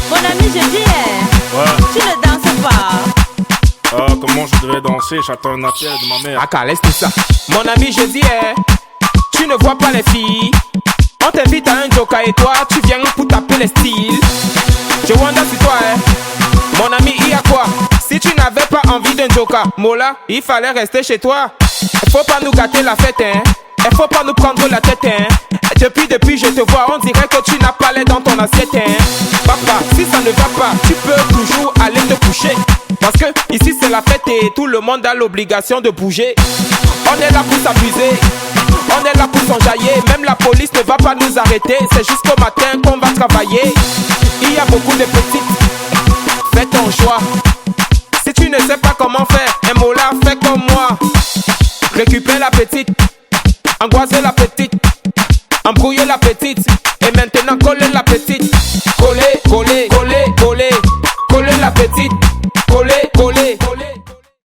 Mon ami, je dis, Ouais. tu ne danses pas. Comment je devrais danser? J'attends un appel de ma mère. Aka, laisse tout ça. Mon ami, je dis, tu ne vois pas les filles. On t'invite à un joker et toi, tu viens pour taper les styles. Je wonder sur toi, Mon ami, il y a quoi? Si tu n'avais pas envie d'un joker, Mola, il fallait rester chez toi. Il faut pas nous gâter la fête, Il faut pas nous prendre la tête, Depuis, je te vois, on dirait que tu n'as pas l'air dans ton assiette, Papa, si ça ne va pas, tu peux toujours aller te coucher. Parce que ici c'est la fête et tout le monde a l'obligation de bouger. On est là pour s'amuser, on est là pour s'enjailler. Même la police ne va pas nous arrêter. C'est jusqu'au matin qu'on va travailler. Il y a beaucoup de petites, fais ton choix. Si tu ne sais pas comment faire, un mot là, fais comme moi. Récupère la petite, angoisser la petite, embrouiller la petite. Et maintenant coller la petite. Coller, coller, coller, coller, coller la petite.